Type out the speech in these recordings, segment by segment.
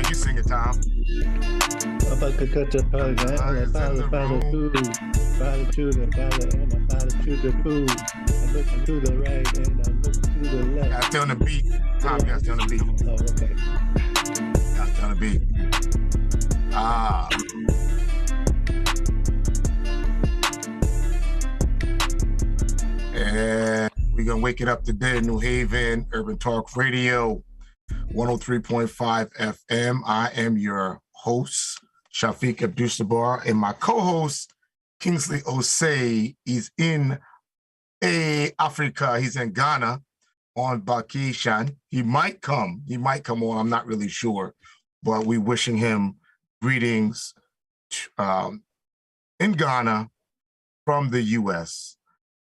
ahead, you sing it, Tom. If I could cut your father, father food, father to the father, and my father to the food. I'm looking to the right and I'm looking to the left. Gotta stay on the beat. Tom, you gotta stay on the beat. Oh, okay. Gotta stay on the beat. And we're gonna wake it up today in New Haven, Urban Talk Radio, 103.5 FM. I am your host, Shafiq Abdul-Sabar, and my co-host, Kingsley Osei, is in Africa. He's in Ghana on vacation. He might come on, I'm not really sure, but we're wishing him greetings in Ghana from the U.S.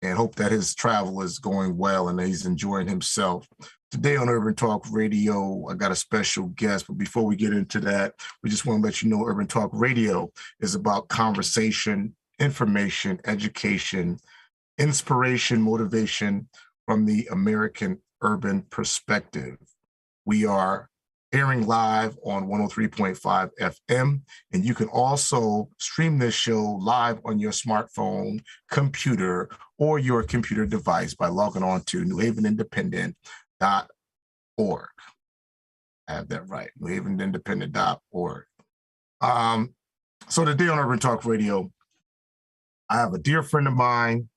and hope that his travel is going well and that he's enjoying himself. Today on Urban Talk Radio, I got a special guest, but before we get into that, we just want to let you know Urban Talk Radio is about conversation, information, education, inspiration, motivation from the American urban perspective. We are airing live on 103.5 FM, and you can also stream this show live on your smartphone, computer, or your computer device by logging on to newhavenindependent.org. I have that right, newhavenindependent.org. So today on Urban Talk Radio, I have a dear friend of mine.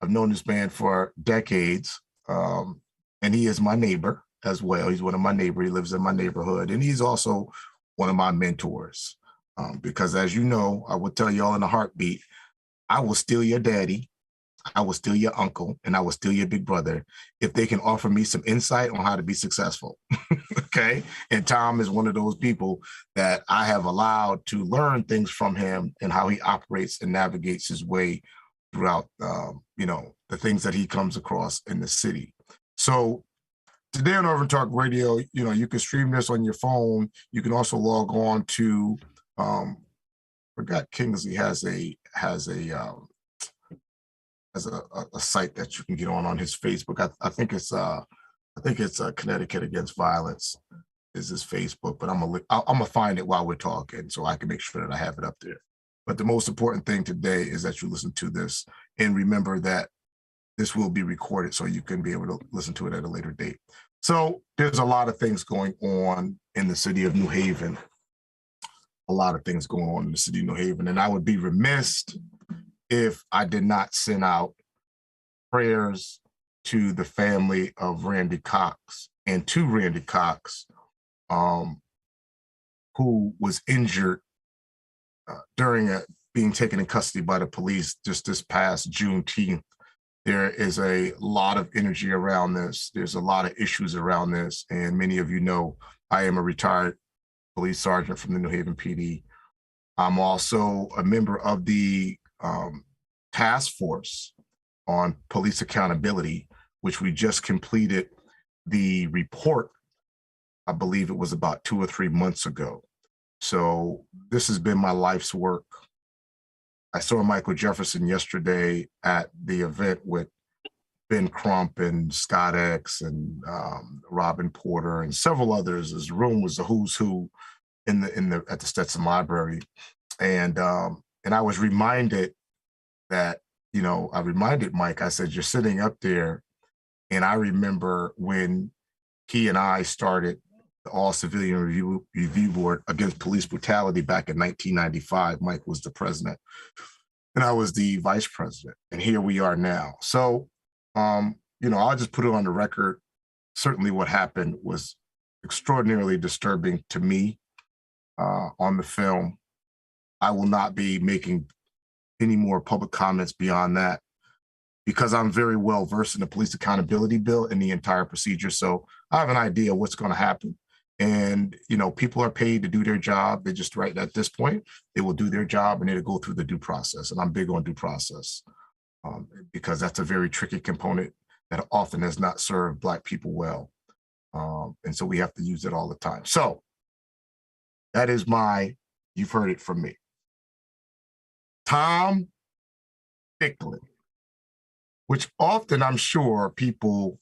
I've known this man for decades, and he is my neighbor as well. He's one of my neighbors. He lives in my neighborhood, and he's also one of my mentors. Because as you know, I will tell y'all in a heartbeat, I will steal your daddy, I will steal your uncle, and I will steal your big brother if they can offer me some insight on how to be successful. Okay? And Tom is one of those people that I have allowed to learn things from him and how he operates and navigates his way throughout, the things that he comes across in the city. So today on Urban Talk Radio, you can stream this on your phone. You can also log on to, forgot Kingsley has a site that you can get on his Facebook. I think it's Connecticut Against Violence is his Facebook, but I'm gonna find it while we're talking so I can make sure that I have it up there. But the most important thing today is that you listen to this and remember that this will be recorded so you can be able to listen to it at a later date. So there's a lot of things going on in the city of New Haven, and I would be remiss if I did not send out prayers to the family of Randy Cox and to Randy Cox, who was injured during being taken in custody by the police just this past Juneteenth. There is a lot of energy around this. There's a lot of issues around this. And many of you know, I am a retired police sergeant from the New Haven PD. I'm also a member of the task force on police accountability, which we just completed the report. I believe it was about 2 or 3 months ago. So this has been my life's work. I saw Michael Jefferson yesterday at the event with Ben Crump and Scott X and Robin Porter and several others. His room was the who's who at the Stetson Library, and I was reminded that I reminded Mike. I said, "You're sitting up there," and I remember when he and I started the All Civilian Review Board Against Police Brutality back in 1995. Mike was the president, and I was the vice president, and here we are now. So, I'll just put it on the record. Certainly what happened was extraordinarily disturbing to me on the film. I will not be making any more public comments beyond that because I'm very well versed in the police accountability bill and the entire procedure. So I have an idea what's going to happen. And, people are paid to do their job. They just right at this point, they will do their job and it'll go through the due process. And I'm big on due process because that's a very tricky component that often has not served Black people well. And so we have to use it all the time. So that is you've heard it from me. Tom Ficklin, which often I'm sure people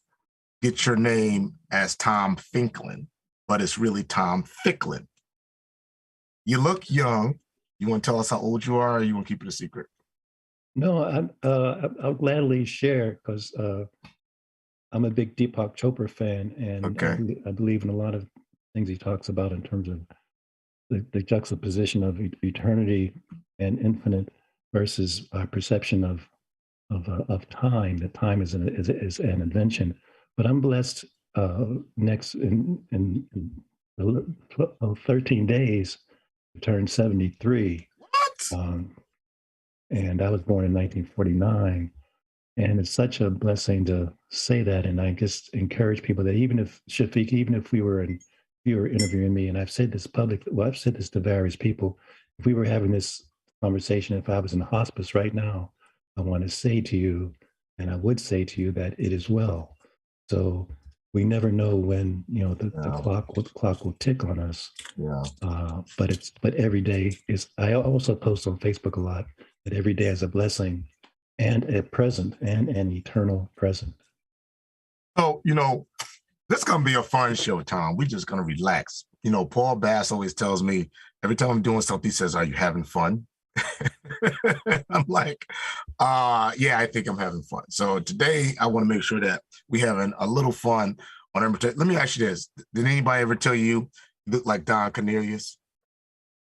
get your name as Tom Ficklin, but it's really Tom Ficklin. You look young. You want to tell us how old you are, or you want to keep it a secret? No, I'll gladly share because I'm a big Deepak Chopra fan, and Okay. I believe in a lot of things he talks about in terms of the juxtaposition of eternity and infinite versus our perception of time. That time is an invention. But I'm blessed next in 13 days to turn 73. What? And I was born in 1949. And it's such a blessing to say that. And I just encourage people that even if Shafiq, even if you were interviewing me, and I've said this publicly, well, I've said this to various people, if we were having this conversation, if I was in hospice right now, I want to say to you, and I would say to you that it is well. So we never know when, the clock will tick on us. Yeah. But every day is, I also post on Facebook a lot that every day is a blessing and a present and an eternal present. So, this is going to be a fun show, Tom. We're just going to relax. Paul Bass always tells me every time I'm doing something, he says, "Are you having fun?" I'm like, yeah, I think I'm having fun. So today I want to make sure that we're having a little fun on our. Let me ask you this. Did anybody ever tell you look like Don Cornelius?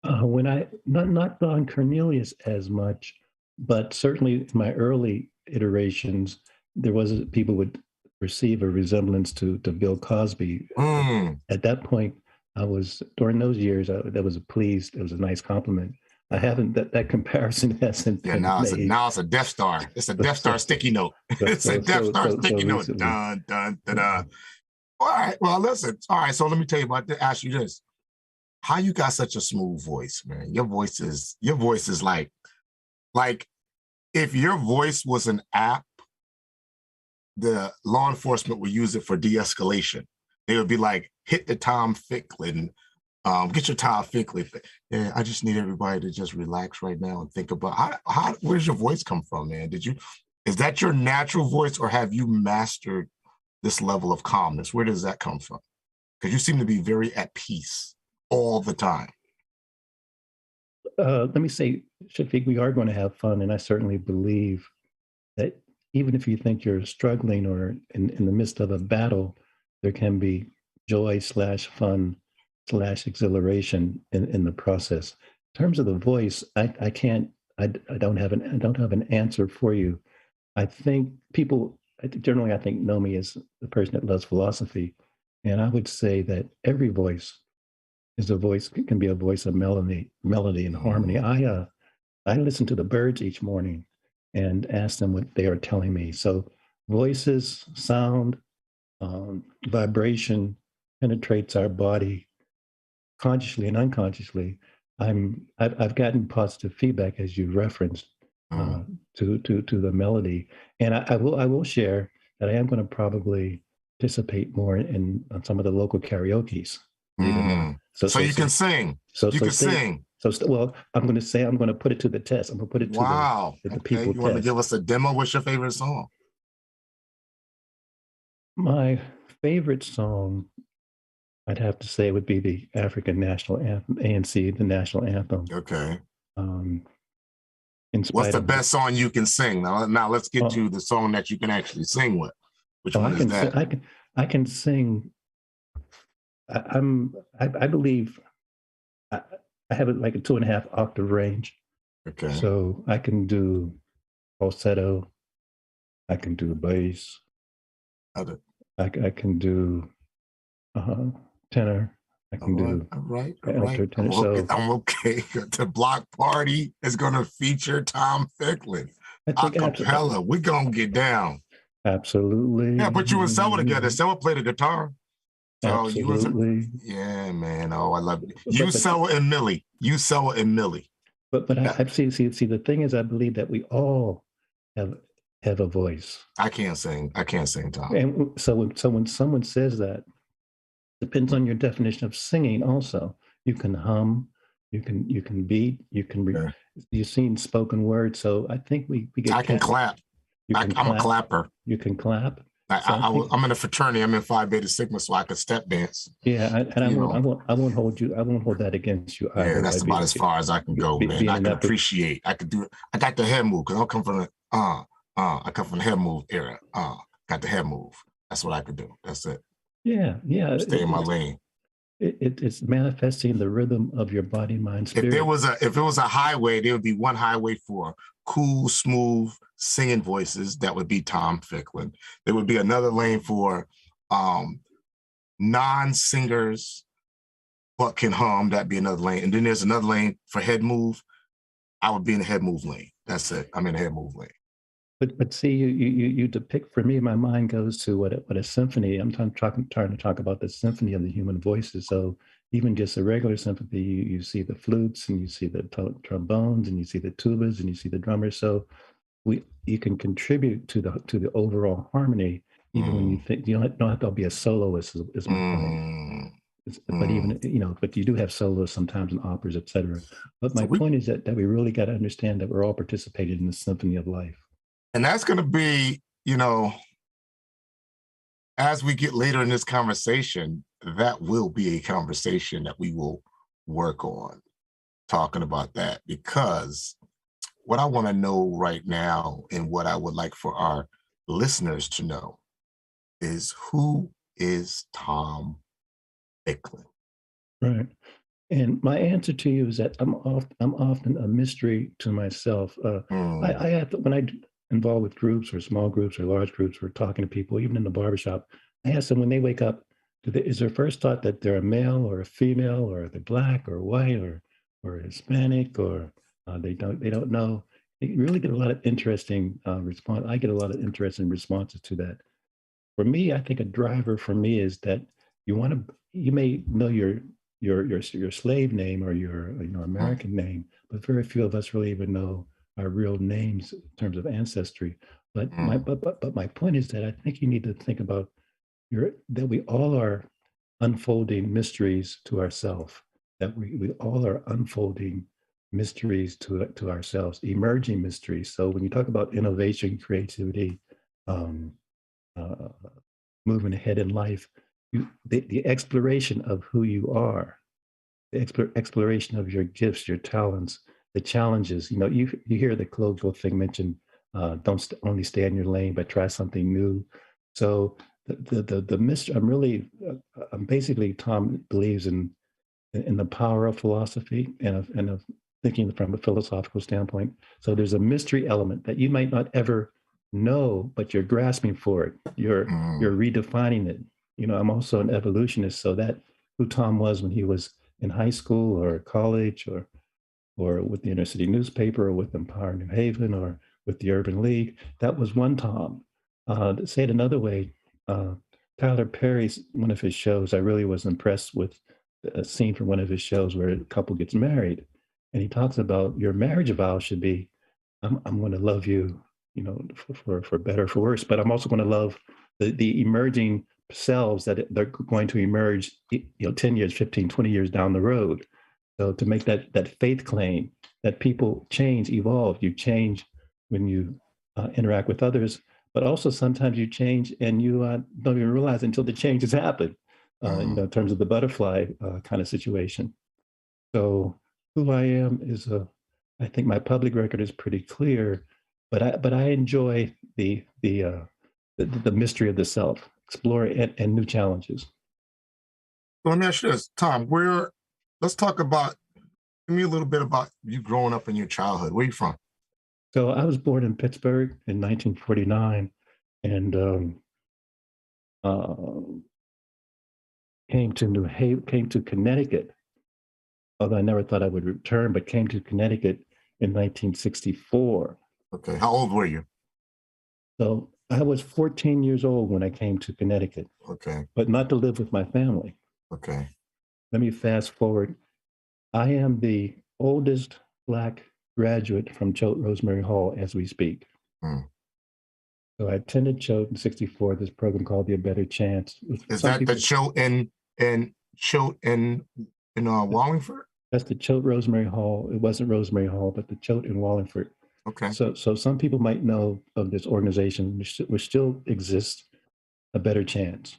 When I, not Don Cornelius as much, but certainly in my early iterations, there was people would perceive a resemblance to Bill Cosby. At that point, during those years, that was it was a nice compliment. I haven't, that comparison hasn't been made. Now it's a Death Star. It's a Death Star sticky note. It's a Death Star sticky note. Dun, dun, dun, dun. All right, well, listen. All right, so let me tell you ask you this. How you got such a smooth voice, man? Your voice is like if your voice was an app, the law enforcement would use it for de-escalation. They would be like, hit the Tom Ficklin, get your Tom Ficklin. Yeah, I just need everybody to just relax right now and think about where's your voice come from, man? Is that your natural voice, or have you mastered this level of calmness? Where does that come from? Because you seem to be very at peace all the time. Let me say, Shafiq, we are going to have fun, and I certainly believe that even if you think you're struggling or in the midst of a battle, there can be joy / fun / exhilaration in the process. In terms of the voice, I don't have an answer for you. I think people generally, I think, know me as the person that loves philosophy, and I would say that every voice is a voice, can be a voice of melody and harmony. I listen to the birds each morning and ask them what they are telling me. So voices, sound, vibration penetrates our body consciously and unconsciously. I've gotten positive feedback, as you referenced, to the melody, and I will share that I am going to probably participate more in on some of the local karaoke's. So you can sing. You can sing. Well, I'm going to put it to the test. I'm going to put it to the people. You want to give us a demo? What's your favorite song? My favorite song, I'd have to say, would be the African National Anthem, ANC, the national anthem. Okay. What's the best song you can sing? Now let's get to the song that you can actually sing with. Which one is that? I can sing. I believe I have like a 2.5 octave range. Okay. So I can do falsetto. I can do bass. I can do tenor. I can do all right. Tenor. I'm okay. The block party is going to feature Tom Ficklin. Acapella. We're going to get down. Absolutely. Yeah, put you and Selma together. Selma played the guitar. So absolutely. Yeah, man. Oh, I love it. You, Selma, and Millie. But I see. The thing is, I believe that we all have a voice. I can't sing, Tom. And so when someone says that, depends on your definition of singing. Also, you can hum, you can beat, you've seen spoken word. So I think we get. I can clap. I'm a clapper. You can clap. So I think, I'm in a fraternity. I'm in Phi Beta Sigma, so I could step dance. yeah, and You know, I won't hold you, I won't hold that against you yeah, either. that's Right? about as far as I can go, man. Being I an can epic, appreciate. I could do it. I got the head move because I come from the I come from the head move era. Got the head move. That's what I could do. That's it. yeah, yeah. Stay in my lane. It's manifesting the rhythm of your body, mind, spirit. If it was a highway, there would be one highway for cool, smooth singing voices. That would be Tom Ficklin. There would be another lane for um, non-singers but can hum. That'd be another lane. And then there's another lane for head move. I would be in the head move lane. That's it. I'm in the head move lane. But see, you depict, for me, my mind goes to what a symphony. I'm trying to talk about the symphony of the human voices. So even just a regular symphony, you see the flutes and you see the trombones and you see the tubas and you see the drummers. So you can contribute to the overall harmony, even when you think you don't have to be a soloist. Is my point. But even, but you do have solos sometimes in operas, etc. But So my point is that we really got to understand that we're all participating in the symphony of life. and that's going to be, as we get later in this conversation, that will be a conversation that we will work on talking about that, because what I want to know right now and what I would like for our listeners to know is, who is Tom Ficklin? Right. And my answer to you is that I'm often a mystery to myself. I have to, when I involved with groups or small groups or large groups or talking to people, even in the barbershop, I ask them when they wake up, is their first thought that they're a male or a female, or they're black or white or Hispanic, or they don't know. They really get a lot of interesting response. I get a lot of interesting responses to that. For me, I think a driver for me is that you may know your slave name or your American name, but very few of us really even know our real names in terms of ancestry. But my point is that I think you need to think about that we all are unfolding mysteries to ourselves. That we all are unfolding mysteries to ourselves, emerging mysteries. So when you talk about innovation, creativity, um, uh, moving ahead in life, the exploration of who you are, the exploration of your gifts, your talents, the challenges. You hear the colloquial thing mentioned, don't only stay in your lane, but try something new. So the mystery, I'm basically, Tom believes in the power of philosophy and of thinking from a philosophical standpoint. So there's a mystery element that you might not ever know, but you're grasping for it. You're redefining it. I'm also an evolutionist, so that who Tom was when he was in high school or college or with the inner city newspaper or with Empower New Haven or with the Urban League, that was one Tom. To say it another way, Tyler Perry's one of his shows, I really was impressed with a scene from one of his shows where a couple gets married, and he talks about your marriage vow should be, I'm going to love you, for better or for worse, but I'm also going to love the emerging selves that they're going to emerge, 10 years, 15, 20 years down the road. So to make that faith claim that people change, evolve, you change when you interact with others, but also sometimes you change and you don't even realize until the change has happened. In terms of the butterfly kind of situation. So who I am is I think my public record is pretty clear, but I enjoy the mystery of the self, explore and new challenges. So let me ask you this, Tom. Let's talk about. Give me a little bit about you growing up in your childhood. Where are you from? So I was born in Pittsburgh in 1949, and uh, came to Connecticut. Although I never thought I would return, but came to Connecticut in 1964. Okay. How old were you? So I was 14 years old when I came to Connecticut, Okay. but not to live with my family. Okay. Let me fast forward. I am the oldest Black graduate from Choate Rosemary Hall as we speak. So I attended Choate in 64, this program called the A Better Chance. Is that the Choate in Wallingford? That's the Choate Rosemary Hall. It wasn't Rosemary Hall, but the Choate in Wallingford. Okay. So some people might know of this organization, which still exists. A Better Chance.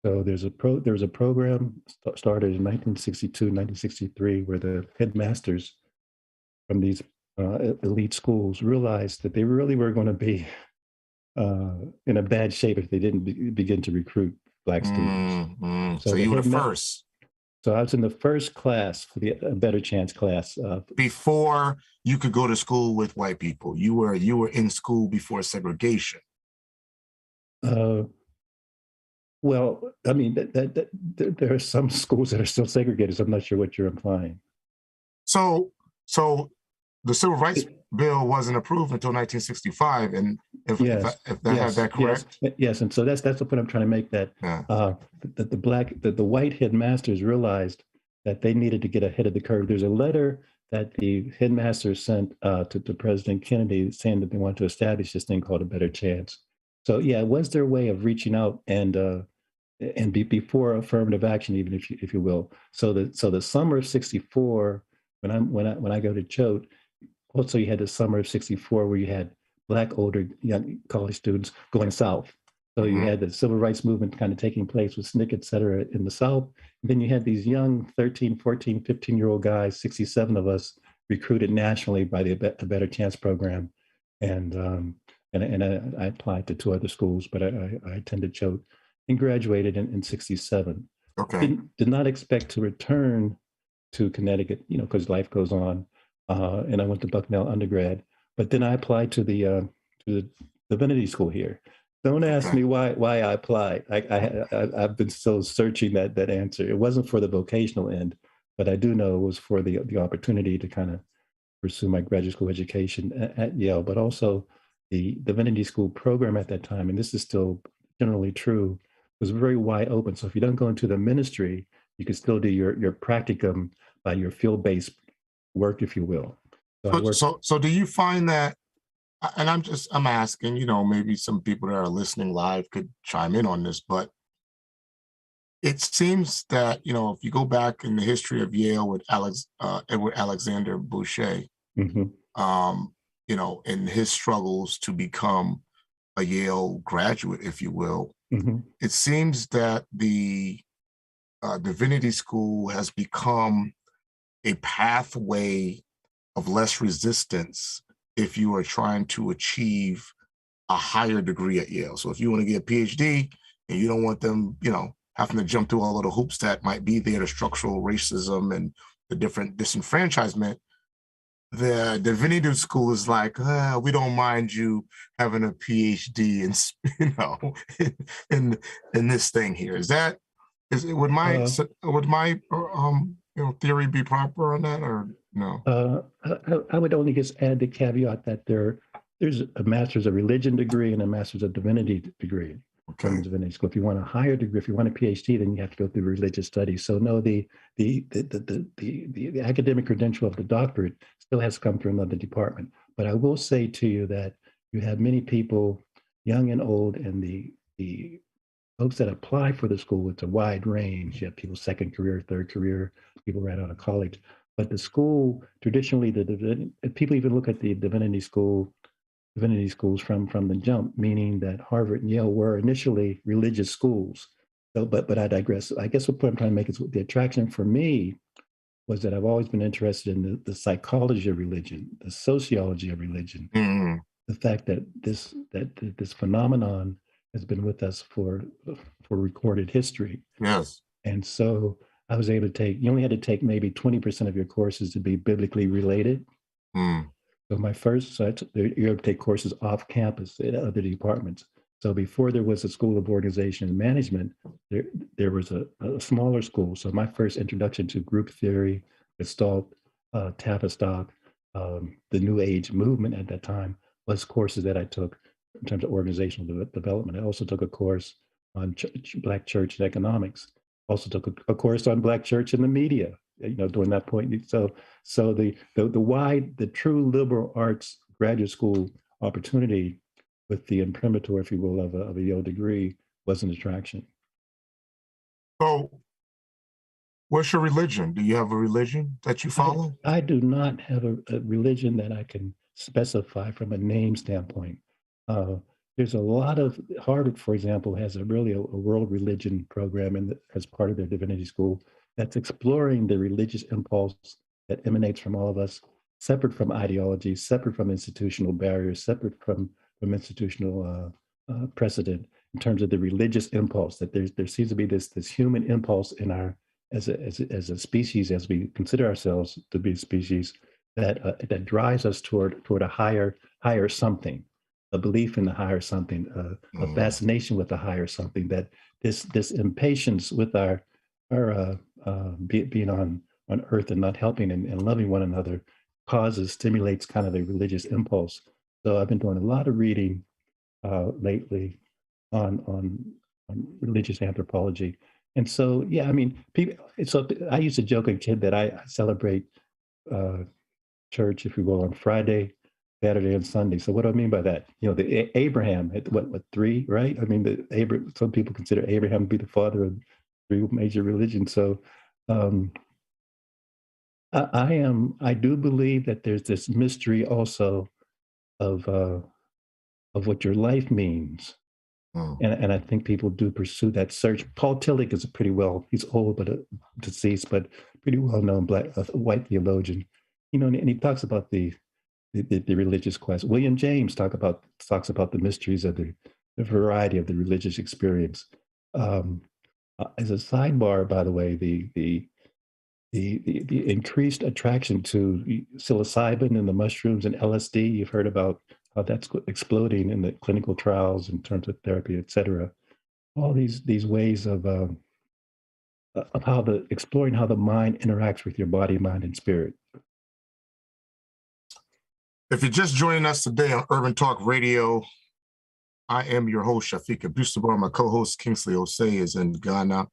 So there was a program started in 1962, 1963, where the headmasters from these elite schools realized that they really were going to be in a bad shape if they didn't begin to recruit black students. So So the you were the headma- first so I was in the first class for the A Better Chance class. before you could go to school with white people. You were in school before segregation. Uh, well, I mean, there are some schools that are still segregated. So I'm not sure what you're implying. So so the Civil Rights Bill wasn't approved until 1965, and Yes, if I have that correct, yes, and so that's the point I'm trying to make. That yeah. the white headmasters realized that they needed to get ahead of the curve. There's a letter that the headmaster sent to President Kennedy saying that they want to establish this thing called A Better Chance. So yeah, it was their way of reaching out and before affirmative action, even if you will. So the summer of '64, when I go to Choate, also you had the summer of '64 where you had black older young college students going south. So you Mhm. had the civil rights movement kind of taking place with SNCC, et cetera, in the South. And then you had these young 13, 14, 15-year-old guys, 67 of us, recruited nationally by the A Better Chance program. And I applied to two other schools, but I attended Choate and graduated in '67. Okay. Did not expect to return to Connecticut, because life goes on. And I went to Bucknell undergrad, but then I applied to the divinity school here. Don't ask Okay. me why I applied. I've been still searching that answer. It wasn't for the vocational end, but I do know it was for the opportunity to kind of pursue my graduate school education at Yale, but also the divinity school program at that time, and this is still generally true, was very wide open. So if you don't go into the ministry, you can still do your practicum by your field-based work, if you will. So I worked. So do you find that, and I'm asking, maybe some people that are listening live could chime in on this, but it seems that, if you go back in the history of Yale with Edward Alexander Boucher, Mhm, um, in his struggles to become a Yale graduate, if you will, mhm, it seems that the divinity school has become a pathway of less resistance if you are trying to achieve a higher degree at Yale. So if you want to get a PhD and you don't want them, having to jump through all of the hoops that might be there, the structural racism and the different disenfranchisement, the divinity school is like, we don't mind you having a PhD and in in this thing here. Would my uh, theory be proper on that or no? I would only just add the caveat that there's a master's of religion degree and a master's of divinity degree from the Okay. divinity school. If you want a higher degree, if you want a PhD, then you have to go through religious studies. So no, the academic credential of the doctorate still has to come through another department. But I will say to you that you have many people, young and old, and the folks that apply for the school, it's a wide range. You have people second career, third career, people right out of college. But the school, traditionally, people even look at the divinity schools from the jump, meaning that Harvard and Yale were initially religious schools. So, but I digress. I guess what I'm trying to make is the attraction for me was that I've always been interested in the psychology of religion, the sociology of religion, Mm, the fact that this phenomenon has been with us for recorded history. yes. And so I was able to you only had to take maybe 20% of your courses to be biblically related. Mm, So you're able to take courses off campus at other departments. So before there was a School of Organization and Management, there was a smaller school. So my first introduction to group theory, Gestalt, Tavistock, the New Age movement at that time was courses that I took in terms of organizational development. I also took a course on Black church and economics. Also took a course on Black church and the media. During that point. So the true liberal arts graduate school opportunity with the imprimatur, if you will, of a Yale degree was an attraction. so what's your religion? Do you have a religion that you I follow? I do not have a religion that I can specify from a name standpoint. Uh, there's a lot of Harvard, for example, has a world religion program as part of their divinity school that's exploring the religious impulse that emanates from all of us, separate from ideology, separate from institutional barriers, separate from institutional precedent in terms of the religious impulse. That there seems to be this human impulse in our as a species, as we consider ourselves to be a species, that drives us toward a higher something, a belief in the higher something, a Mm, fascination with the higher something. That this impatience with being on earth and not helping and loving one another stimulates kind of a religious impulse. So I've been doing a lot of reading lately on on on religious anthropology. And so, yeah, I mean, people. So I used to joke as a kid that I celebrate uh, church, if you will, on Friday, Saturday, and Sunday. So what do I mean by that? You know, the Abraham at what three, right? I mean, some people consider Abraham to be the father of three major religions. So um, I do believe that there's this mystery also of uh, of what your life means. mm. And I think people do pursue that search. Paul Tillich is he's old but deceased, but pretty well known black white theologian. You know, and he talks about the religious quest. William James talks about the mysteries of the variety of the religious experience. Um, as a sidebar, by the way, the increased attraction to psilocybin and the mushrooms and LSD, you've heard about how that's exploding in the clinical trials in terms of therapy, et cetera. All these ways of how the exploring how the mind interacts with your body, mind, and spirit. If you're just joining us today on Urban Talk Radio, I am your host, Shafiq Abustabar. My co-host, Kingsley Osei, is in Ghana.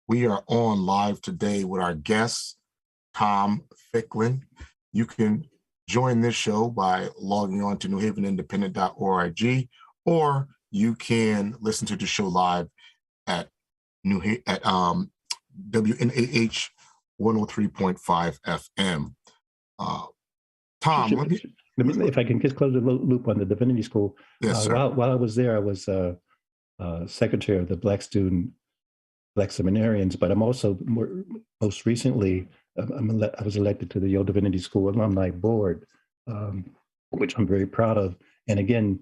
We are on live today with our guest, Tom Ficklin. You can join this show by logging on to newhavenindependent.org, or you can listen to the show live at WNAH 103.5 FM. Tom, Let me, if I can just close the loop on the divinity school. Yes, sir. While I was there, I was secretary of the Black seminarians, but I'm also most recently I was elected to the Yale Divinity School alumni board, which I'm very proud of. And again,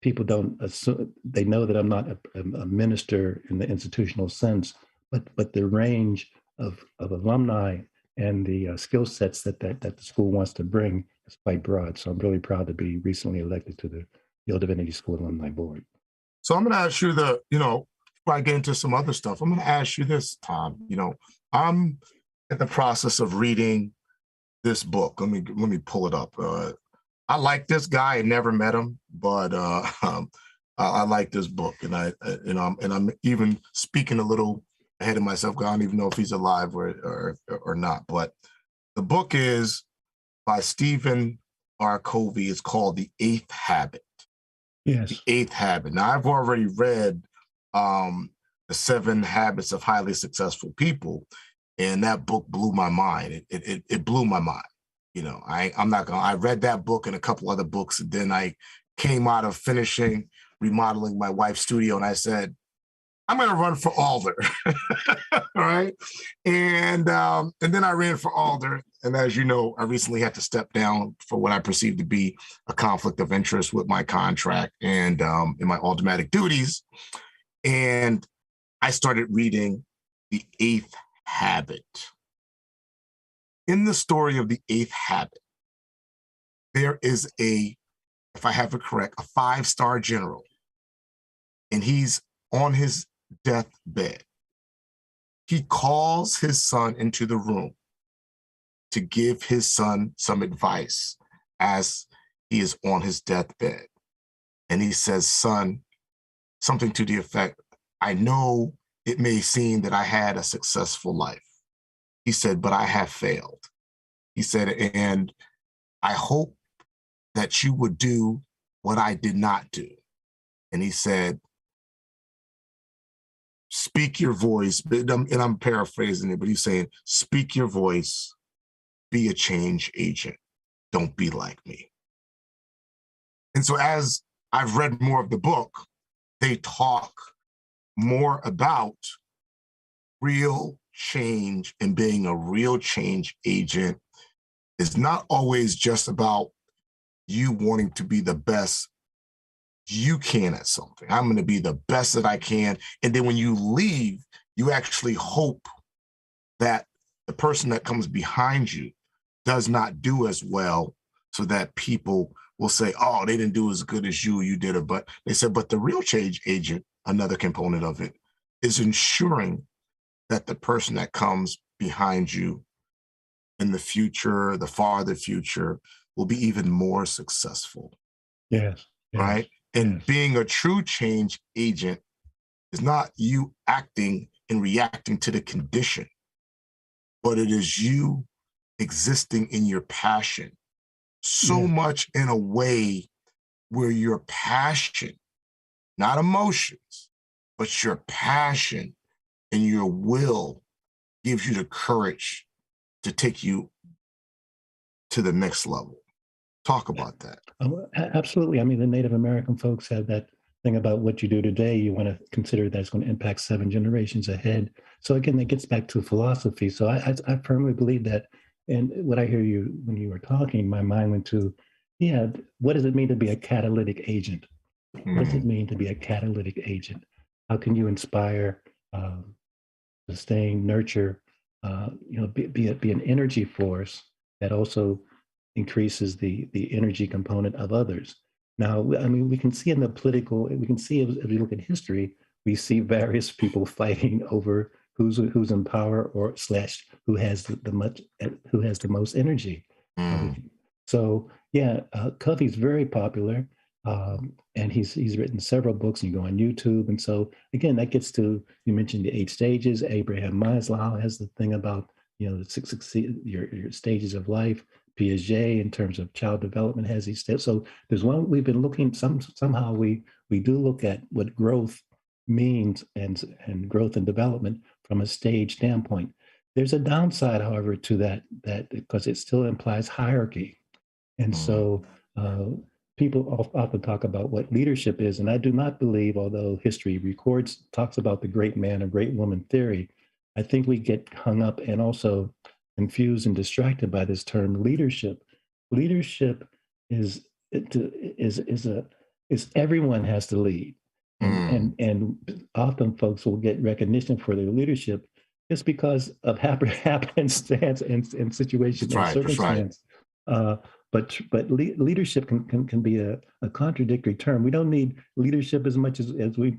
people don't assume, they know that I'm not a minister in the institutional sense, but the range of alumni and the skill sets that the school wants to bring is quite broad. So I'm really proud to be recently elected to the Yale Divinity School alumni board. So I'm going to ask you before I get into some other stuff, I'm going to ask you this, Tom. I'm in the process of reading this book. Let me pull it up. I like this guy. I never met him, but I like this book, and I'm even speaking a little ahead of myself. I don't even know if he's alive or not. But the book is by Stephen R. Covey. It's called The Eighth Habit. Yes. The Eighth Habit. Now, I've already read The 7 Habits of Highly Successful People, and that book blew my mind. It blew my mind. I read that book and a couple other books, and then I came out of remodeling my wife's studio, and I said, I'm going to run for alder. All right. And then I ran for alder. And as you know, I recently had to step down for what I perceived to be a conflict of interest with my contract and in my aldermanic duties. And I started reading The Eighth Habit. In the story of The Eighth Habit, there is if I have it correct, a 5-star general. And he's on his deathbed. He calls his son into the room to give his son some advice as he is on his deathbed. And he says, son, something to the effect, I know it may seem that I had a successful life. He said, but I have failed. He said, and I hope that you would do what I did not do. And he said, speak your voice, and I'm paraphrasing it, but he's saying, speak your voice, be a change agent. Don't be like me. And so as I've read more of the book, they talk more about real change, and being a real change agent is not always just about you wanting to be the best you can at something. I'm going to be the best that I can. And then when you leave, you actually hope that the person that comes behind you does not do as well, so that people will say, oh, they didn't do as good as you did it. But they said, but the real change agent, another component of it, is ensuring that the person that comes behind you in the future, the farther future, will be even more successful. Yes. Yes. Right? And Yes. being a true change agent is not you acting and reacting to the condition, but it is you existing in your passion so Yes. much in a way where your passion, not emotions, but your passion and your will gives you the courage to take you to the next level. Talk about that. Oh, absolutely. I mean, the Native American folks have that thing about what you do today, you want to consider that's going to impact 7 generations ahead. So again, that gets back to philosophy. So I firmly believe that. And what I hear you when you were talking, my mind went to, yeah, what does it mean to be a catalytic agent? What does it mean to be a catalytic agent? How can you inspire, sustain, nurture, be an energy force that also increases the energy component of others. Now, I mean, we can see in the political, we can see as we look at history, we see various people fighting over who's in power or slash who has who has the most energy. Mm. So yeah, Covey's very popular, and he's written several books. And you go on YouTube, and so again, that gets to, you mentioned the 8 stages. Abraham Maslow has the thing about, the your stages of life. Piaget, in terms of child development, has these steps. So there's one we've been looking. Somehow we do look at what growth means, and growth and development from a stage standpoint. There's a downside, however, to that because it still implies hierarchy. And Mm. so people often talk about what leadership is. And I do not believe, although history talks about the great man or great woman theory, I think we get hung up and also confused and distracted by this term leadership. Leadership is everyone has to lead. And often folks will get recognition for their leadership just because of happenstance and situation That's and right. That's right. circumstance. Uh, but leadership can be a contradictory term. We don't need leadership as much as we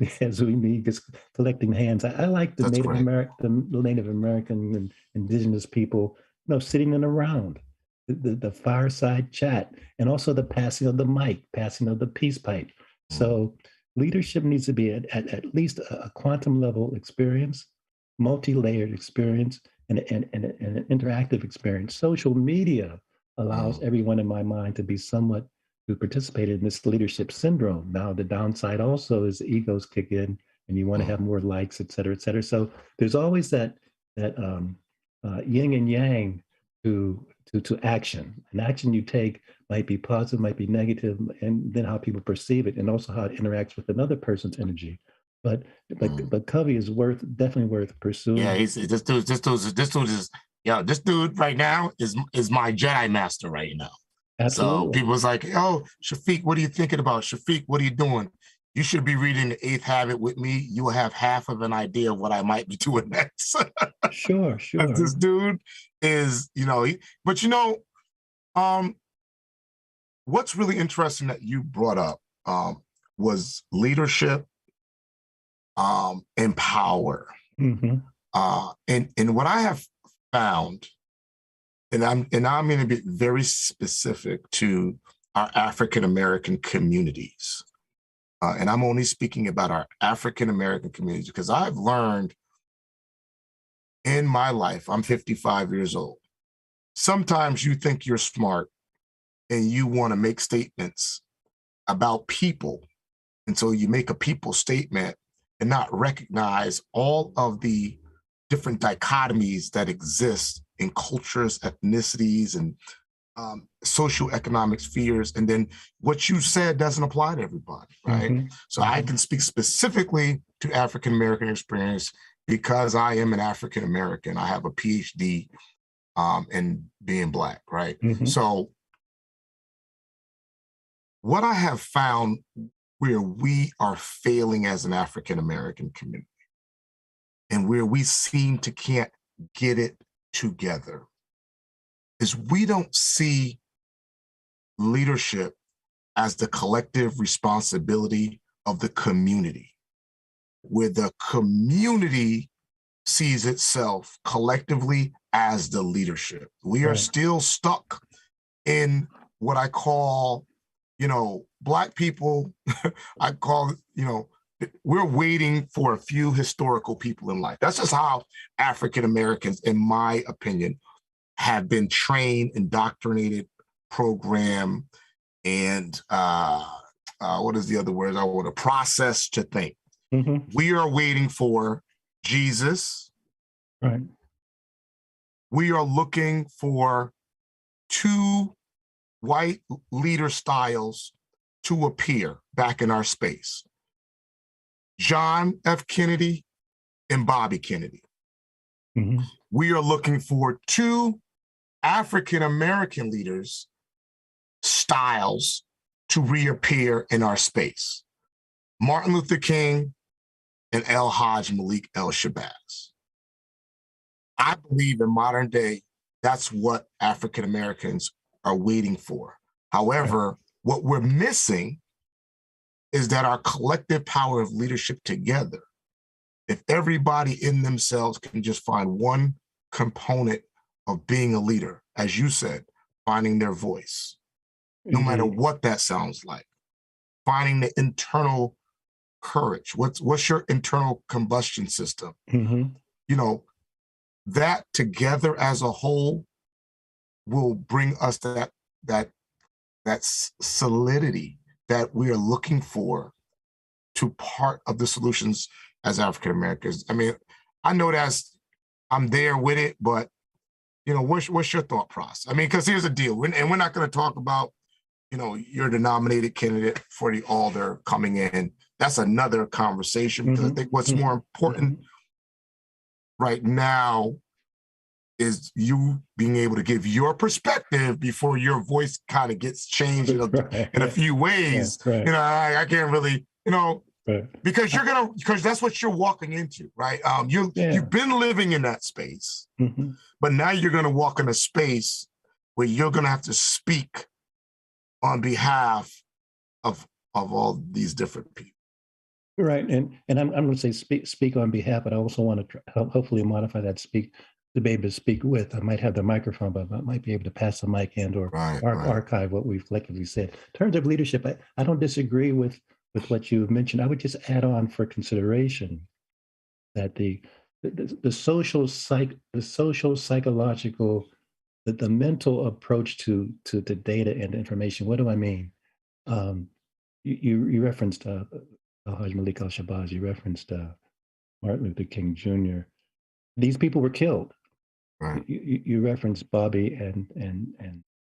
need just collecting hands. I like the That's Native great. American, the Native American and indigenous people, sitting in a round, the fireside chat, and also the passing of the mic, passing of the peace pipe. Mm. So leadership needs to be at least a quantum level experience, multi-layered experience, and an interactive experience. Social media allows Mm. everyone in my mind to participate in this leadership syndrome. Now, the downside also is egos kick in, and you want to Mm. have more likes, et cetera, et cetera. So there's always that yin and yang to action. An action you take might be positive, might be negative, and then how people perceive it, and also how it interacts with another person's energy. But but Covey is definitely worth Yeah, pursuing. he's this dude is this dude right now is my Jedi master right now. So Absolutely. people was like, oh, Shafiq, what are you thinking about? Shafiq, what are you doing? You should be reading The Eighth Habit with me. You will have half of an idea of what I might be doing next. Sure, This sure. dude is, but um, what's really interesting that you brought up was leadership, and power. Hmm. And what I have found, and I'm going to be very specific to our African American communities, and I'm only speaking about our African American communities because I've learned in my life. I'm 55 years old. Sometimes you think you're smart and you want to make statements about people, and so you make a people statement and not recognize all of the different dichotomies that exist in cultures, ethnicities, and socioeconomic spheres. And then what you said doesn't apply to everybody, right? So I can speak specifically to African American experience because I am an African American. I have a PhD in being Black, right? So what I have found where we are failing as an African American community and where we seem to can't get it together is we don't see leadership as the collective responsibility of the community, where the community sees itself collectively as the leadership. We are still stuck in what I call, Black people, I call it, we're waiting for a few historical people in life. That's just how African Americans, in my opinion, have been trained, indoctrinated, programmed, and what is the other word I want to process to think. We are waiting for Jesus. Right. We are looking for two white leader styles to appear back in our space. John F. Kennedy and Bobby Kennedy. We are looking for two African American leaders styles to reappear in our space. Martin Luther King and El Hajj Malik El Shabazz. I believe in modern day, that's what African Americans are waiting for. However, what we're missing is that our collective power of leadership together, if everybody in themselves can just find one component of being a leader, as you said, finding their voice, no matter what that sounds like, finding the internal courage. What's your internal combustion system? That together as a whole will bring us that solidity that we are looking for to part of the solutions as African Americans. I mean, I know I'm there with it, but what's your thought process? I mean, because here's the deal, and we're not going to talk about you're the nominated candidate for the alder coming in. That's another conversation, because I think what's more important right now is you being able to give your perspective before your voice kind of gets changed in a few ways. I can't really, because because that's what you're walking into, right? You've been living in that space, but now you're going to walk in a space where you're going to have to speak on behalf of all these different people. Right, and I'm going to say speak on behalf, but I also want to hopefully modify that to be able to speak with. I might have the microphone, but I might be able to pass the mic and or archive what we've collectively said. In terms of leadership, I don't disagree with what you mentioned. I would just add on for consideration that the social psychological, the mental approach to the data and information. What do I mean? You referenced Hajj Malik Al Shabazz. You referenced Martin Luther King Jr. These people were killed. Right. You referenced Bobby and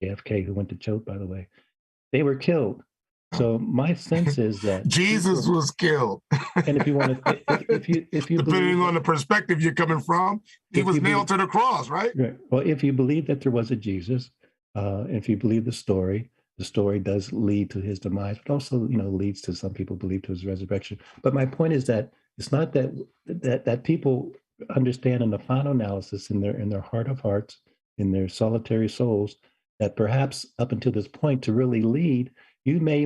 JFK, who went to choke, by the way. They were killed. So my sense is that Jesus was killed. And if you want to, if you depending on the perspective you're coming from, he was nailed to the cross, right? Right. Well, if you believe that there was a Jesus, if you believe the story does lead to his demise, but also leads to, some people believe, to his resurrection. But my point is that it's not that people understand in the final analysis, in their heart of hearts, in their solitary souls, that perhaps up until this point, to really lead, you may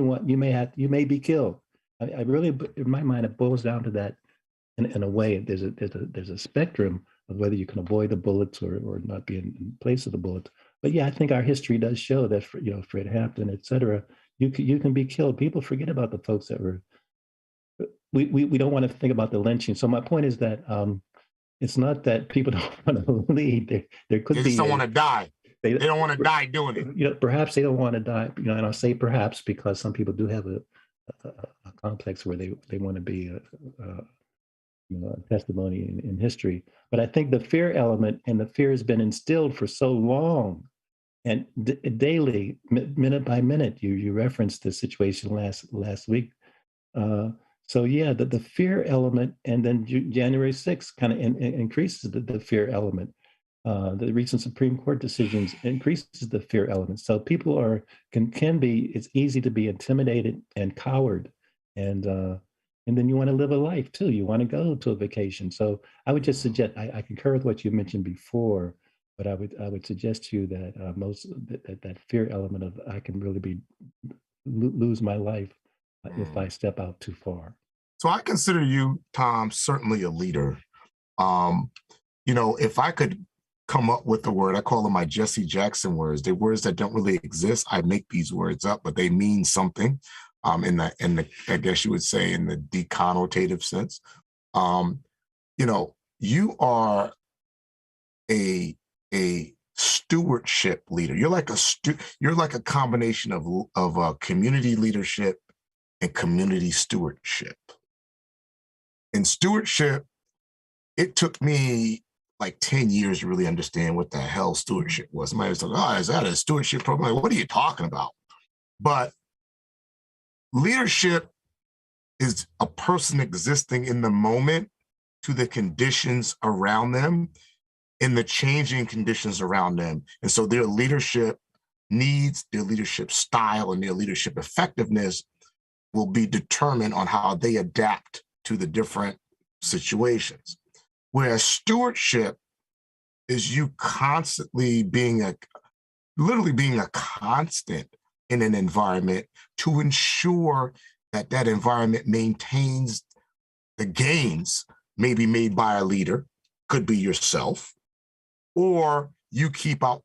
be killed. I really, in my mind, it boils down to that. In a way, there's a spectrum of whether you can avoid the bullets or not be in place of the bullets. But yeah, I think our history does show that, Fred Hampton, et cetera, you can be killed. People forget about the folks that were. We don't want to think about the lynching. So my point is that it's not that people don't want to lead. There could be. They just don't want to die. They don't want to die doing it. Perhaps they don't want to die. And I say perhaps because some people do have a complex where they want to be a testimony in history. But I think the fear element, and the fear has been instilled for so long, and daily, minute by minute, you referenced the situation last week. Uh, so yeah, the fear element, and then January 6th kind of increases the fear element. The recent Supreme Court decisions increases the fear element. So people can be. It's easy to be intimidated and coward, and then you want to live a life too. You want to go to a vacation. So I would just suggest. I concur with what you mentioned before, but I would suggest to you that that fear element of I can really lose my life if I Mm. step out too far. So I consider you, Tom, certainly a leader. Um, if I could come up with a word, I call them my Jesse Jackson words. They're words that don't really exist. I make these words up, but they mean something. In the I guess you would say in the deconnotative sense. Um, you are a stewardship leader. You're like a combination of community leadership and community stewardship. In stewardship, it took me like 10 years to really understand what the hell stewardship was. Somebody was like, oh, is that a stewardship program? Like, what are you talking about? But leadership is a person existing in the moment to the conditions around them, in the changing conditions around them. And so their leadership needs, their leadership style, and their leadership effectiveness will be determined on how they adapt to the different situations. Whereas stewardship is you constantly literally being a constant in an environment to ensure that that environment maintains the gains maybe made by a leader, could be yourself, or you keep out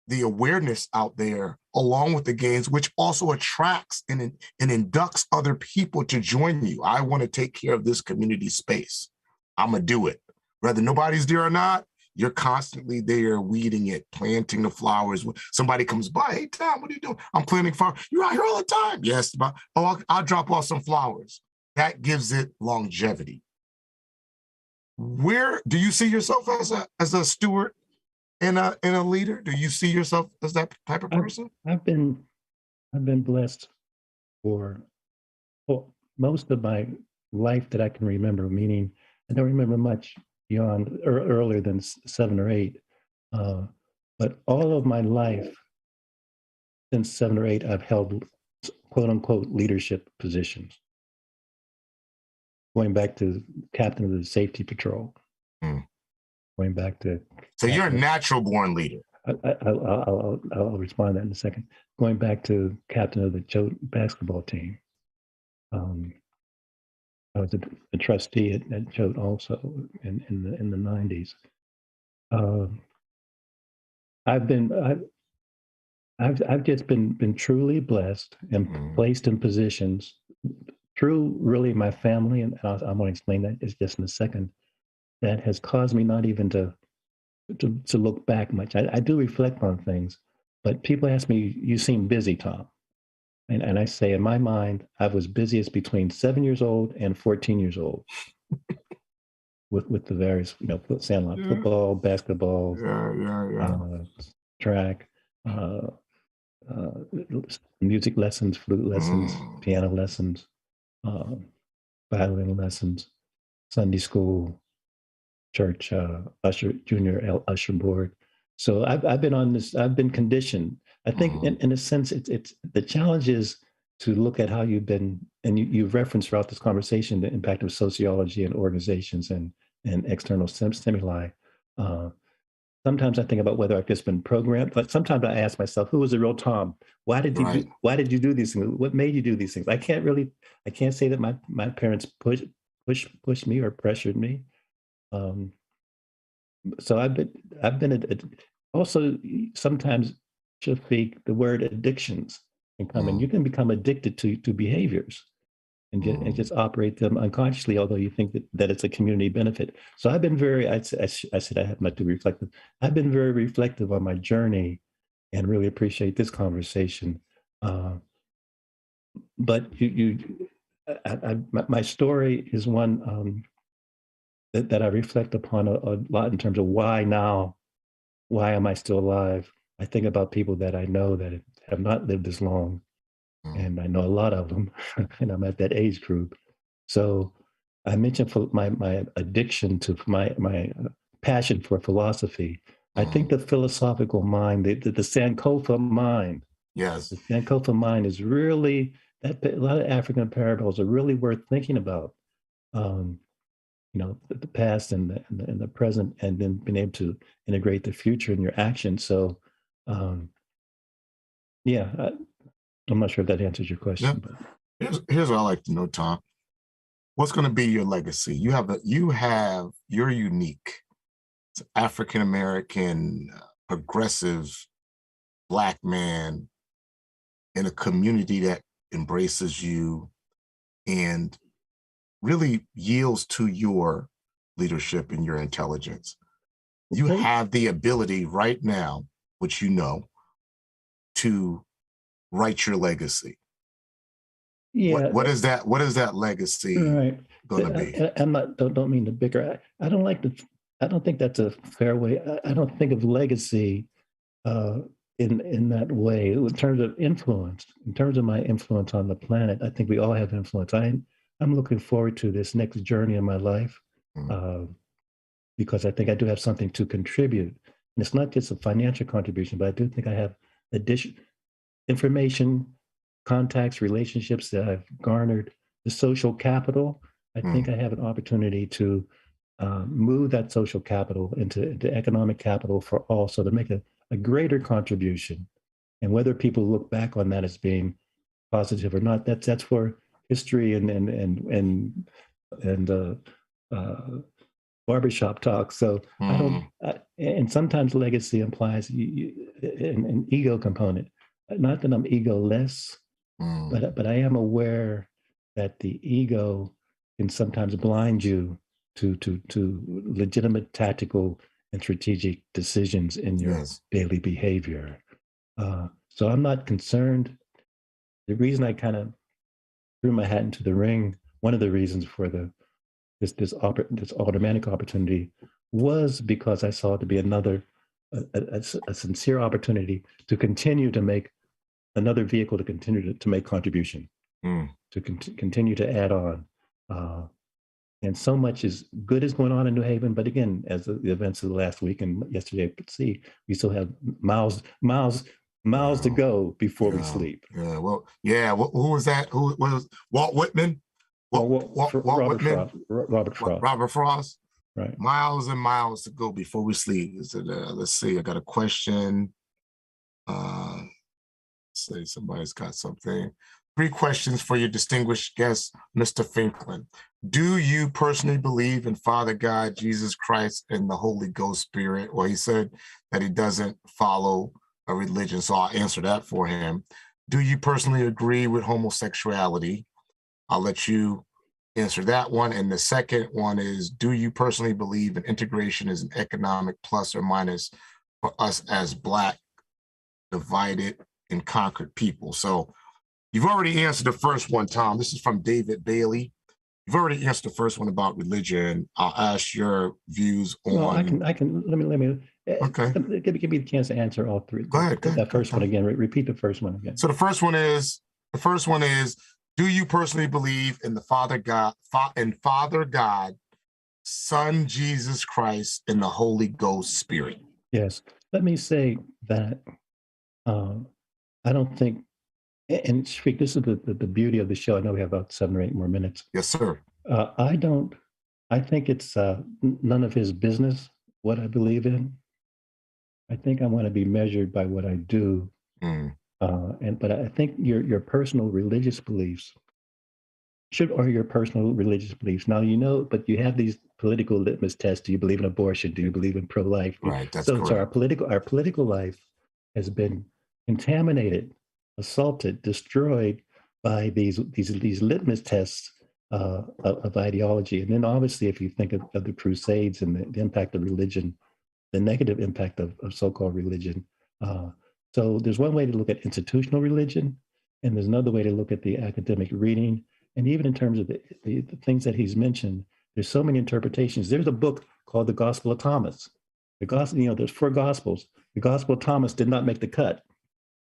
the awareness out there along with the gains, which also attracts and inducts other people to join you. I want to take care of this community space. I'm going to do it. Whether nobody's there or not, you're constantly there weeding it, planting the flowers. Somebody comes by, hey, Tom, what are you doing? I'm planting flowers. You're out here all the time. Yes, I'll drop off some flowers. That gives it longevity. Where do you see yourself as a steward and a leader? Do you see yourself as that type of I've, person? I've been blessed for most of my life that I can remember, meaning I don't remember much beyond or earlier than 7 or 8. But all of my life, since 7 or 8, I've held quote unquote leadership positions, going back to captain of the safety patrol, Mm. going back to So you're a captain. natural born leader. I'll respond to that in a second. Going back to captain of the Choate basketball team. I was a trustee at Choate also in the 90s. I've been I've just been truly blessed and placed in positions through really my family, and I'm going to explain that just in a second. That has caused me not even to look back much. I do reflect on things, but people ask me, "You seem busy, Tom," and I say, in my mind, I was busiest between 7 years old and 14 years old with the various, sandlot football, basketball, track. Uh, uh, Music lessons, flute lessons, piano lessons, uh, violin lessons, Sunday school, church, junior usher board. So I've been on this. I've been conditioned. I think, in a sense, it's the challenge is to look at how you've been, and you've referenced throughout this conversation the impact of sociology and organizations and external stimuli. Uh, Sometimes I think about whether I've just been programmed, but sometimes I ask myself, who was the real Tom? Why did you do these things? What made you do these things? I can't say that my parents pushed me or pressured me. Um, so also sometimes, Shafiq, the word addictions can come in. You can become addicted to behaviors and just operate them unconsciously, although you think that it's a community benefit. So I've been I said I have not to reflective. I've been very reflective on my journey and really appreciate this conversation. But my story is one that I reflect upon a lot in terms of why now, why am I still alive? I think about people that I know that have not lived as long, Mm, and I know a lot of them, and I'm at that age group. So I mentioned my addiction to my passion for philosophy. I think mm. the philosophical mind, the Sankofa mind, Yes. the Sankofa mind is really a lot of African parables are really worth thinking about. Um, the past and the present, and then being able to integrate the future in your actions. So, um, yeah, I'm not sure if that answers your Yeah. question, but Here's what I like to know, Tom. What's going to be your legacy? You're unique. It's African American, progressive Black man in a community that embraces you and really yields to your leadership and your intelligence. You well, have the ability right now, which you know, to write your legacy. What yeah, what is that legacy right. gonna But be? I'm not don't mean to bicker. I don't like to. I don't think that's a fair way. I don't think of legacy uh, in that way in terms of influence. In terms of my influence on the planet, I think we all have influence. I'm looking forward to this next journey in my life. Mm, Uh, because I think I do have something to contribute. And it's not just a financial contribution, but I do think I have addition information, contacts, relationships that I've garnered, the social capital. I think mm, I have an opportunity to move that social capital into economic capital for all, so to make a greater contribution. And whether people look back on that as being positive or not, that's for history and uh, barbershop talk. So I don't, mm, and sometimes legacy implies an ego component. Not that I'm egoless, mm. but I am aware that the ego can sometimes blind you to legitimate tactical and strategic decisions in your Yes. daily behavior. So I'm not concerned. The reason I kind of threw my hat into the ring, one of the reasons for this automatic opportunity was because I saw it to be another a sincere opportunity to continue to make another vehicle to continue to make contribution, Mm, to continue to add on. Uh, and so much is good is going on in New Haven, but again, as the events of the last week and yesterday could see, we still have miles to yeah. go before we Yeah. sleep. Yeah. Well, yeah. Who was that? Who was Walt Whitman? Well, Walt Whitman? Robert Frost, Robert Frost? right? Miles and miles to go before we sleep. Is it, let's see. I got a question. Uh, say somebody's got something. 3 questions for your distinguished guest, Mr. Ficklin. Do you personally believe in Father God, Jesus Christ, and the Holy Ghost Spirit? Well, he said that he doesn't follow a religion, so I'll answer that for him. Do you personally agree with homosexuality? I'll let you answer that one. And the second one is, do you personally believe in integration as an economic plus or minus for us as Black, divided, and conquered people? So you've already answered the first one, Tom. This is from David Bailey. You've already answered the first one about religion. I'll ask your views Well, on. I can let me Okay, give me the chance to answer all three. go ahead, go ahead, That go ahead, first one Tom. again. Repeat the first one again. So the first one is, do you personally believe in the Father God, Son Jesus Christ, and the Holy Ghost Spirit? Yes. Let me say that uh, I don't think, and Shafiq, this is the beauty of the show. I know we have about 7 or 8 more minutes. Yes, sir. I don't. I think it's none of his business what I believe in. I think I want to be measured by what I do, Mm, but I think your personal religious beliefs should or your personal religious beliefs. Now but you have these political litmus tests. Do you believe in abortion? Do you believe in pro-life? right, that's So correct. our political life has been contaminated, assaulted, destroyed by these litmus tests of ideology. And then obviously, if you think of the Crusades and the impact of religion, the negative impact of so-called religion. Uh, so there's one way to look at institutional religion, and there's another way to look at the academic reading. And even in terms of the things that he's mentioned, there's so many interpretations. There's a book called The Gospel of Thomas. The gospel, there's four gospels. The Gospel of Thomas did not make the cut.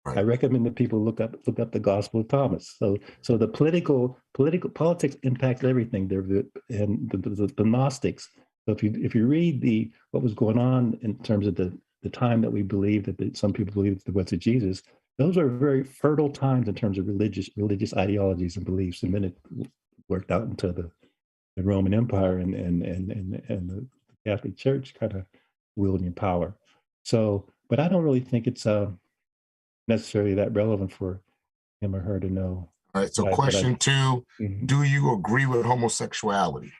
I Right. recommend that people look up the Gospel of Thomas. So the politics impacts everything. And the Gnostics. So if you read what was going on in terms of the time that we believe that some people believe the words of Jesus, those are very fertile times in terms of religious ideologies and beliefs. And then it worked out into the Roman Empire and the Catholic Church kind of wielding power. So, but I don't really think it's necessarily that relevant for him or her to know. All right. So But question two, Mhm. do you agree with homosexuality?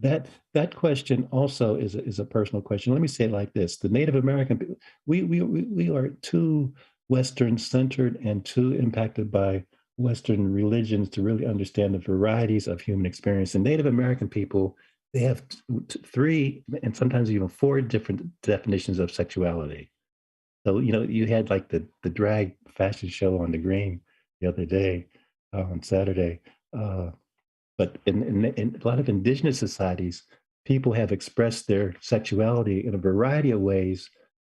That question also is a personal question. Let me say it like this: the Native American people, we are too Western centered and too impacted by Western religions to really understand the varieties of human experience. And Native American people, they have three and sometimes even four different definitions of sexuality. So, you had like the drag fashion show on the Green the other day, on Saturday. But in a lot of indigenous societies, people have expressed their sexuality in a variety of ways: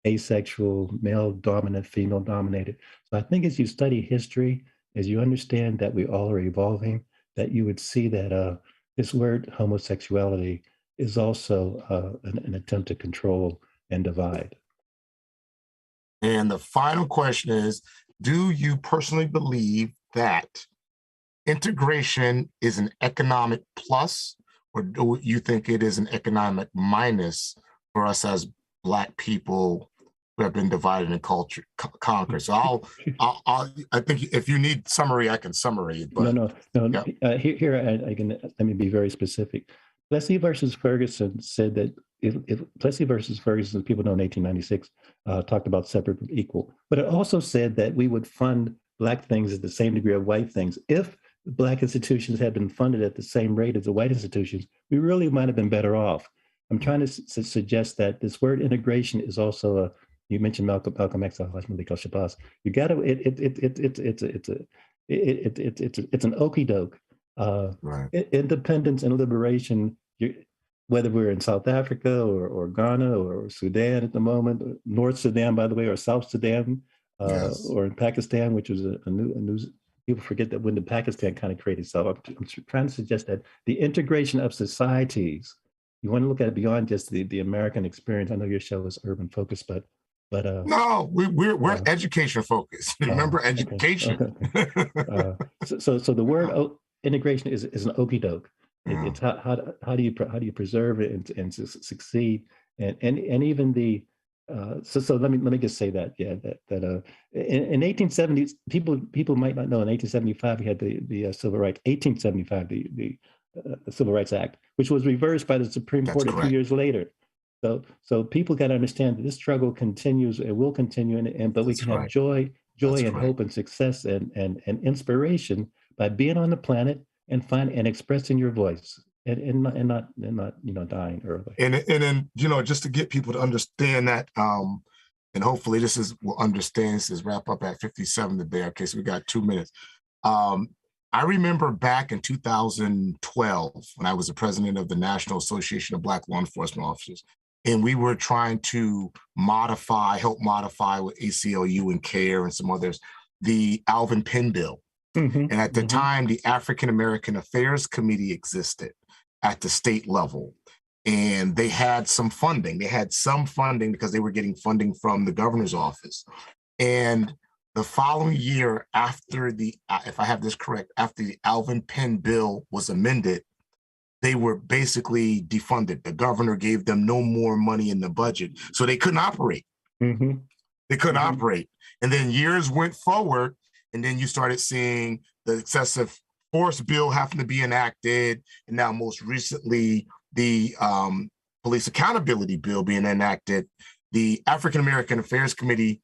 asexual, male dominant, female dominated. So I think as you study history, as you understand that we all are evolving, that you would see that this word homosexuality is also an attempt to control and divide. And the final question is, do you personally believe that integration is an economic plus, or do you think it is an economic minus for us as Black people who have been divided and culture conquered? So I think if you need summary, I can summary it. No, But no, no. yeah, Here I can let me be very specific. Plessy versus Ferguson said that if Plessy versus Ferguson, people know in 1896, talked about separate but equal, but it also said that we would fund Black things at the same degree of white things. If Black institutions had been funded at the same rate as the white institutions, we really might have been better off. I'm trying to suggest that this word integration is also a. You mentioned Malcolm X. Shabazz. You got to. It's an okey doke. right. Independence and liberation, whether we're in South Africa or Ghana or Sudan at the moment, North Sudan, by the way, or South Sudan, Yes. or in Pakistan, which was a new. People forget that when the Pakistan kind of created itself. I'm trying to suggest that the integration of societies, you want to look at it beyond just the American experience. I know your show is urban focused, but No, we're uh, education focused. Remember okay, education. okay. So the word integration is an okey doke. Yeah, It's how do you preserve it and succeed, and even so let me just say that, yeah, that in 1870s, people might not know, in 1875 we had the civil rights 1875 the Civil Rights Act, which was reversed by the Supreme that's Court a few correct. years later. So people got to understand that this struggle continues. It will continue, but we That's can have right. joy That's and right. hope and success and inspiration by being on the planet and expressing your voice and not dying early. And then just to get people to understand that, and hopefully will understand this is wrap up at 57 today. Okay, so we got 2 minutes. I remember back in 2012 when I was the president of the National Association of Black Law Enforcement Officers, and we were trying to help modify with ACLU and CARE and some others, the Alvin Penn bill. Mm-hmm, And at the mm-hmm. time, the African American Affairs Committee existed at the state level. And they had some funding. They had some funding because they were getting funding from the governor's office. And the following year, after if I have this correct, after the Alvin Penn bill was amended, they were basically defunded. The governor gave them no more money in the budget, so they couldn't operate. Mm-hmm. They couldn't Mm-hmm. operate. And then years went forward, and then you started seeing the excessive force bill having to be enacted, and now most recently the police accountability bill being enacted. The African American Affairs Committee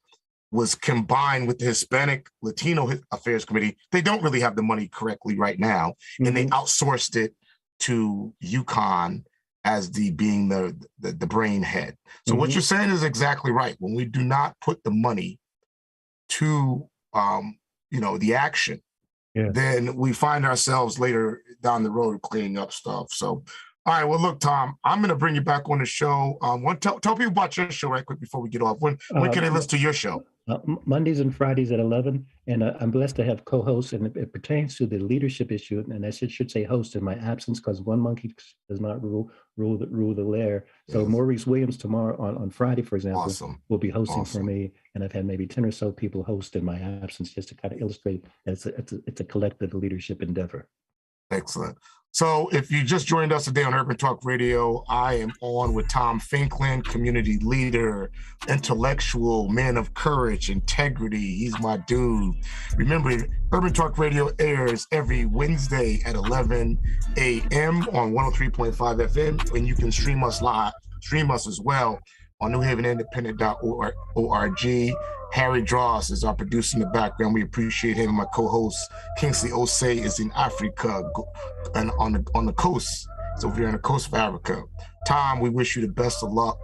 was combined with the Hispanic Latino Affairs Committee. They don't really have the money correctly right now, and they outsourced it to UConn as being the brain head. So what you're saying is exactly right. When we do not put the money to the action, Yes. then we find ourselves later down the road cleaning up stuff. So All right. Well, look, Tom, I'm going to bring you back on the show. Tell people about your show right quick before we get off. When can they listen to your show? Mondays and Fridays at 11. And I'm blessed to have co-hosts, and it pertains to the leadership issue. And I should say host in my absence, because one monkey does not rule the lair. So Yes. Maurice Williams tomorrow on Friday, for example, Awesome. will be hosting for Awesome. me. And I've had maybe 10 or so people host in my absence, just to kind of illustrate that it's a collective leadership endeavor. Excellent. So if you just joined us today on Urban Talk Radio, I am on with Tom Ficklin, community leader, intellectual, man of courage, integrity. He's my dude. Remember, Urban Talk Radio airs every Wednesday at 11 a.m. on 103.5 FM, and you can stream us as well on newhavenindependent.org. Harry Dross is our producer in the background. We appreciate him. My co-host Kingsley Osei is in Africa and on the coast. It's over there on the coast of Africa. Tom, we wish you the best of luck.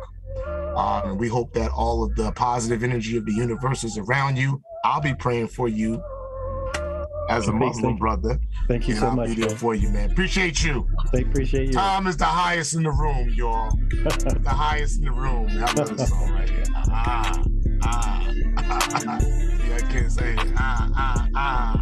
And we hope that all of the positive energy of the universe is around you. I'll be praying for you as a Muslim brother. Thank you so much. I'll be there for you, man. Appreciate you. Appreciate you. Tom is the highest in the room, y'all. The highest in the room. I love this song right here. Yeah, I can't say it.